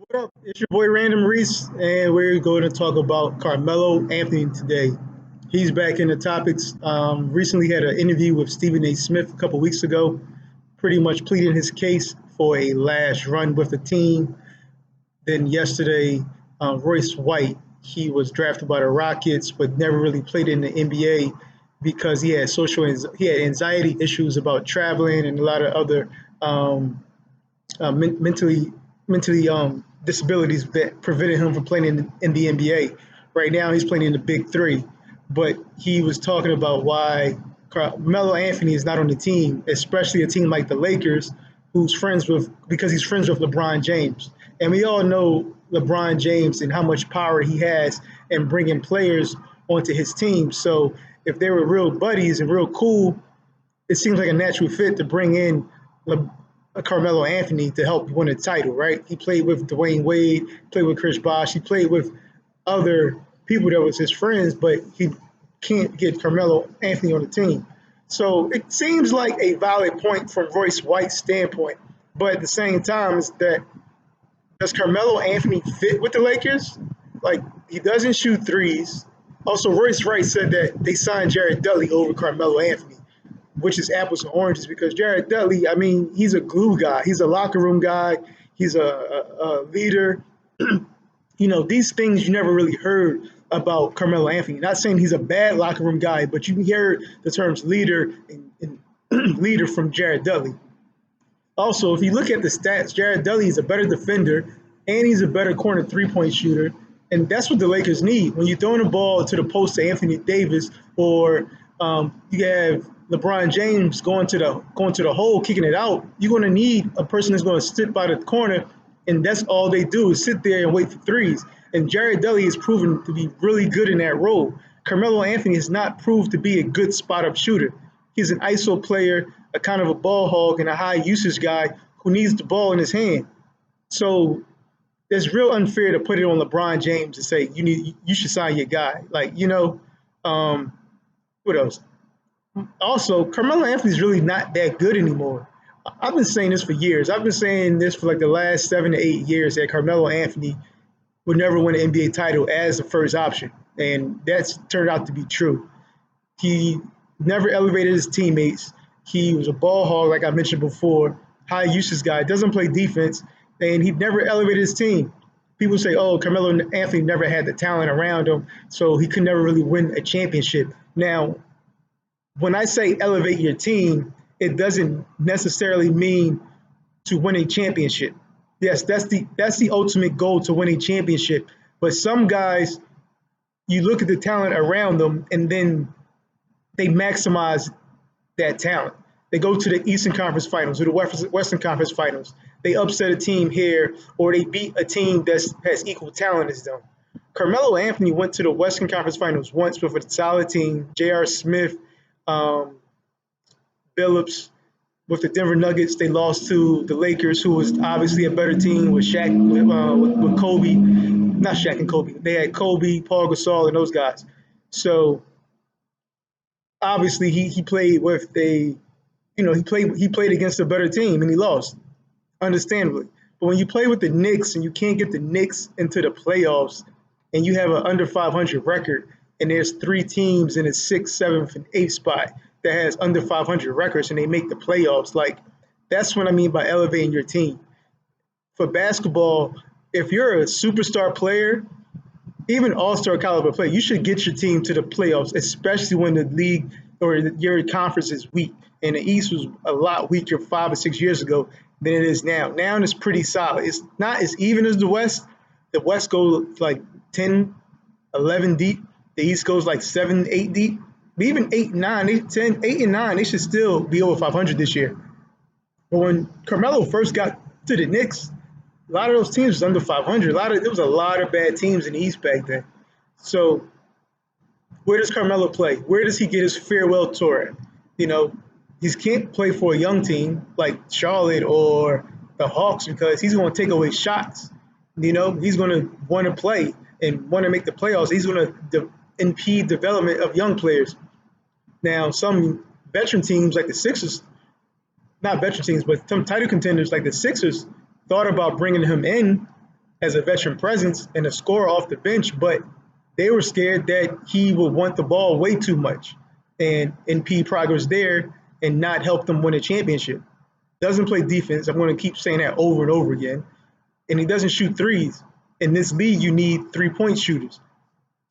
What up? It's your boy Random Reese, and we're going to talk about Carmelo Anthony today. He's back in the topics. Recently had an interview with Stephen A. Smith a couple weeks ago, pretty much pleading his case for a last run with the team. Then yesterday, Royce White, he was drafted by the Rockets, but never really played in the NBA because he had anxiety issues about traveling and a lot of other um, mentally disabilities that prevented him from playing in the NBA. Right now, he's playing in the Big Three, but he was talking about why Melo Anthony is not on the team, especially a team like the Lakers, who's friends with because he's friends with LeBron James, and we all know LeBron James and how much power he has in bringing players onto his team. So if they were real buddies and real cool, it seems like a natural fit to bring in Carmelo Anthony to help win a title, right? He played with Dwayne Wade, played with Chris Bosh, he played with other people that was his friends, but he can't get Carmelo Anthony on the team. So it seems like a valid point from Royce White's standpoint, but at the same time, is that does Carmelo Anthony fit with the Lakers? Like he doesn't shoot threes. Also, Royce Wright said that they signed Jared Dudley over Carmelo Anthony, which is apples and oranges because Jared Dudley, I mean, he's a glue guy. He's a locker room guy. He's a leader. These things you never really heard about Carmelo Anthony. Not saying he's a bad locker room guy, but you heard the terms leader and leader from Jared Dudley. Also, if you look at the stats, Jared Dudley is a better defender and he's a better corner three-point shooter. And that's what the Lakers need. When you're throwing the ball to the post to Anthony Davis, or you have LeBron James going to the hole, kicking it out, you're going to need a person that's going to sit by the corner, and that's all they do is sit there and wait for threes. And Jared Dudley has proven to be really good in that role. Carmelo Anthony has not proved to be a good spot-up shooter. He's an ISO player, a kind of a ball hog, and a high usage guy who needs the ball in his hand. So it's real unfair to put it on LeBron James and say you should sign your guy. Um, what else? Also, Carmelo Anthony's really not that good anymore. I've been saying this for years. I've been saying this for like the last 7 to 8 years that Carmelo Anthony would never win an NBA title as the first option, and that's turned out to be true. He never elevated his teammates. He was a ball hog, like I mentioned before, high usage guy, doesn't play defense, and he never elevated his team. People say, oh, Carmelo Anthony never had the talent around him, so he could never really win a championship. Now, when I say elevate your team, it doesn't necessarily mean to win a championship. Yes, that's the ultimate goal, to win a championship. But some guys, you look at the talent around them, and then they maximize that talent. They go to the Eastern Conference Finals or the Western Conference Finals. They upset a team here, or they beat a team that has equal talent as them. Carmelo Anthony went to the Western Conference Finals once with a solid team. J.R. Smith, um, Billups, with the Denver Nuggets. They lost to the Lakers, who was obviously a better team with Shaq, with Kobe, not Shaq and Kobe. They had Kobe, Paul Gasol, and those guys. So obviously he played with he played against a better team and he lost, understandably. But when you play with the Knicks and you can't get the Knicks into the playoffs, and you have an under 500 record, and there's three teams in the sixth, seventh, and eighth spot that has under 500 records, and they make the playoffs, like that's what I mean by elevating your team. For basketball, if you're a superstar player, even all-star caliber player, you should get your team to the playoffs, especially when the league or your conference is weak. And the East was a lot weaker 5 or 6 years ago than it is now. Now it's pretty solid. It's not as even as the West. The West goes like 10, 11 deep. The East goes like 7, 8 deep. But even 8, 9, 8, 10, 8 and 9, they should still be over 500 this year. But when Carmelo first got to the Knicks, a lot of those teams was under 500. There was a lot of bad teams in the East back then. So where does Carmelo play? Where does he get his farewell tour at? You know, he can't play for a young team like Charlotte or the Hawks because he's going to take away shots. He's going to want to play and want to make the playoffs. He's going to impede development of young players. Now, some veteran teams like the Sixers, not veteran teams, but some title contenders like the Sixers thought about bringing him in, as a veteran presence and a scorer off the bench, but they were scared that he would want the ball way too much and impede progress there and not help them win a championship. Doesn't play defense. I'm going to keep saying that over and over again. And he doesn't shoot threes. In this league, you need 3-point shooters.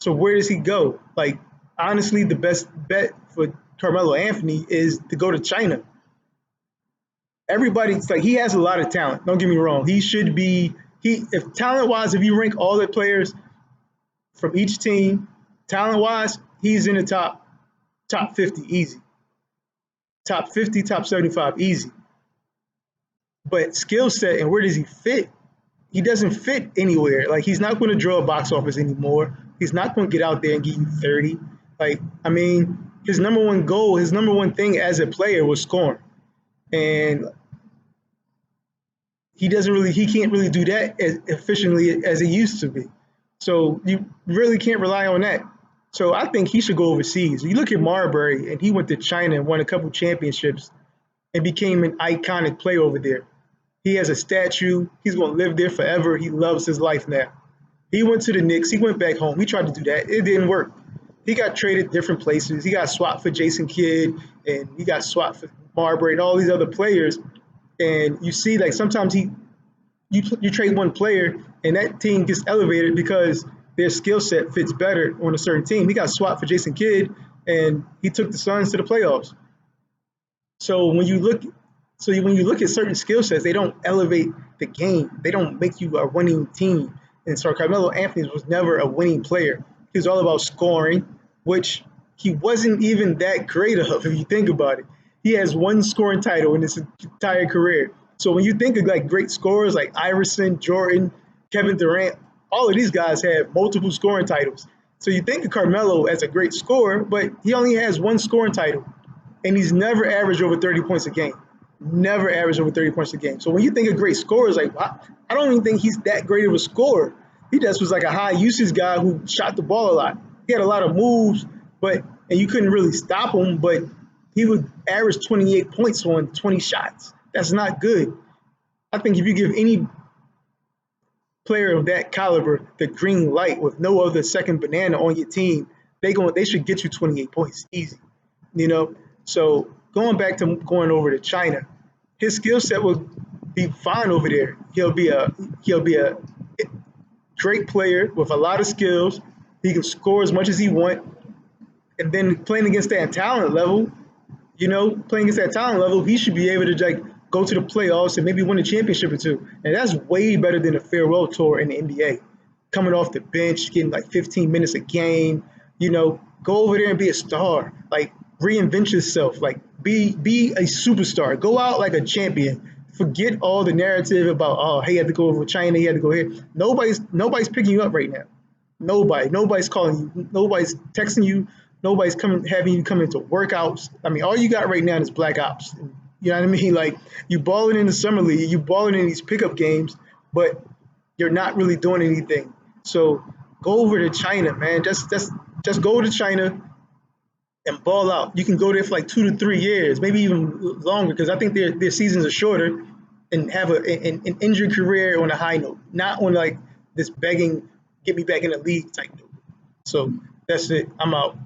So where does he go? Like, honestly, the best bet for Carmelo Anthony is to go to China. Everybody's like, he has a lot of talent. Don't get me wrong. He should be, if talent wise, if you rank all the players from each team, talent wise, he's in the top 50 easy. Top 50, top 75 easy. But skill set and where does he fit? He doesn't fit anywhere. Like, he's not going to draw a box office anymore. He's not going to get out there and give you 30. Like, I mean, his number one goal, his number one thing as a player was scoring. And he can't really do that as efficiently as he used to be. So you really can't rely on that. So I think he should go overseas. You look at Marbury, and he went to China and won a couple championships and became an iconic player over there. He has a statue. He's going to live there forever. He loves his life now. He went to the Knicks. He went back home. He tried to do that. It didn't work. He got traded different places. He got swapped for Jason Kidd, and he got swapped for Marbury and all these other players. And you see, like, sometimes you trade one player, and that team gets elevated because their skill set fits better on a certain team. He got swapped for Jason Kidd, and he took the Suns to the playoffs. So when you look at certain skill sets, they don't elevate the game. They don't make you a winning team. And so Carmelo Anthony was never a winning player. He was all about scoring, which he wasn't even that great of if you think about it. He has one scoring title in his entire career. So when you think of like great scorers like Iverson, Jordan, Kevin Durant, all of these guys have multiple scoring titles. So you think of Carmelo as a great scorer, but he only has one scoring title. And he's never averaged over 30 points a game. Never averaged over 30 points a game. So when you think of great scorers, like, I don't even think he's that great of a scorer. He just was like a high usage guy who shot the ball a lot. He had a lot of moves, and you couldn't really stop him, but he would average 28 points on 20 shots. That's not good. I think if you give any player of that caliber the green light with no other second banana on your team, they should get you 28 points easy. You know? So going back to going over to China, his skill set will be fine over there. He'll be a great player with a lot of skills. He can score as much as he wants. And then playing against that talent level, he should be able to like go to the playoffs and maybe win a championship or two. And that's way better than a farewell tour in the NBA. Coming off the bench, getting like 15 minutes a game, go over there and be a star. Like, reinvent yourself. Like, be a superstar. Go out like a champion. Forget all the narrative about, oh, he had to go over China, he had to go here. Nobody's picking you up right now. Nobody's calling you. Nobody's texting you. Nobody's having you come into workouts. I mean, all you got right now is black ops. You know what I mean? Like, you balling in the summer league, you balling in these pickup games, but you're not really doing anything. So go over to China, man. Just go to China and ball out. You can go there for like 2 to 3 years, maybe even longer, because I think their seasons are shorter, and have an injury career on a high note, not on like this begging, get me back in the league type note. So that's it. I'm out.